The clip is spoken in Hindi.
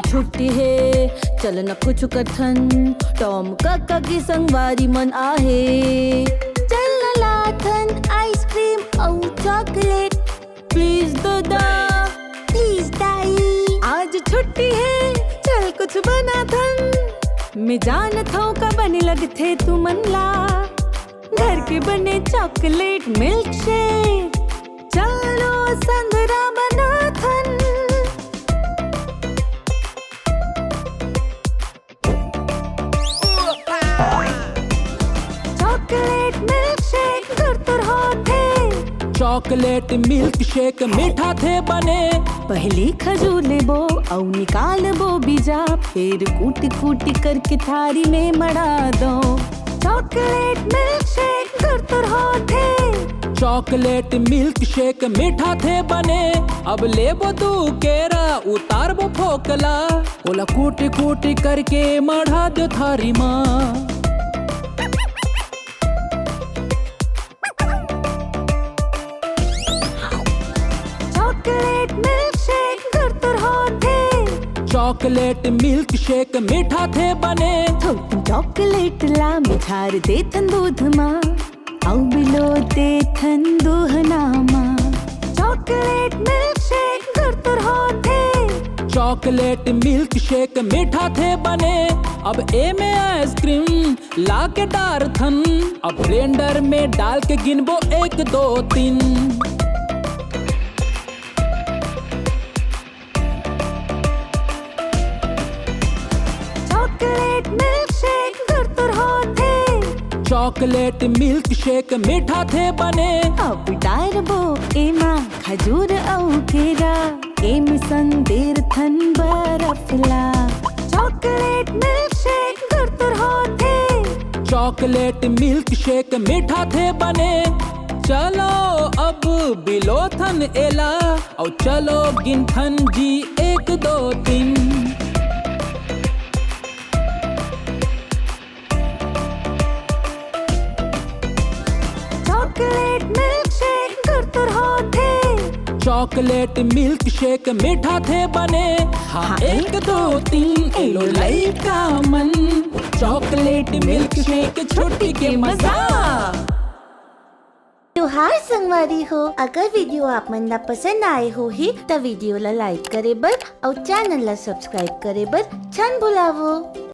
छुट्टी है चल न कुछ कथन टॉम काका की संगवारी मन आहे चल न लाथन आइसक्रीम और चॉकलेट प्लीज दादा प्लीज दाई आज छुट्टी है चल कुछ बना थन मैं जानत हूँ का बने लगथे तू मनला घर के बने चॉकलेट मिल्क शेक चलो संदरा बना थन चॉकलेट मिल्क शेक घर तुर होथे चॉकलेट मिल्क शेक मीठा थे बने। पहली खजूर लेबो और निकाल बो बीजा फिर कूटी कूटी करके थारी में मड़ा दो चॉकलेट मिल्क शेक घर तुर होथे चॉकलेट मिल्क शेक मीठा थे बने। अब लेबो तू केरा उतार बो फोकला ओला कूटी कूटी करके मढ़ा दो थारी माँ। चॉकलेट मिल्क शेक घर तुर होथे चॉकलेट मिल्क शेक मीठा थे बने। थोड़ी चॉकलेट ला मिठार दे थन दूध माँ औ बिलो दे थन दूहना माँ चॉकलेट मिल्क शेक घर तुर होथे चॉकलेट मिल्क शेक मीठा थे बने। अब ए में आइसक्रीम ला के डार थन अब ब्लेंडर में डाल के गिनबो 1 2 3। चॉकलेट मिल्क शेक घर तुर होथे चॉकलेट मिल्क शेक मीठा थे बने। अब डार बो एमा खजूर औ केरा एम संदेर थन बरफला चॉकलेट मिल्क शेक घर तुर होथे चॉकलेट मिल्क शेक मीठा थे बने। चलो अब बिलोथन एला और चलो गिनथन जी 1 2 3। चॉकलेट मिल्क शेक घर तुर होथे चॉकलेट मिल्क शेक मीठा थे बने। हाँ 1 2 3 एलो लइका मन चॉकलेट मिल्क शेक छोटी के मजा। त्योहार संगवारी हो अगर वीडियो आप मन ला पसंद आए हो ही तो वीडियो ला लाइक करे बर और चैनल ला सब्सक्राइब करे बर छन भुलावो।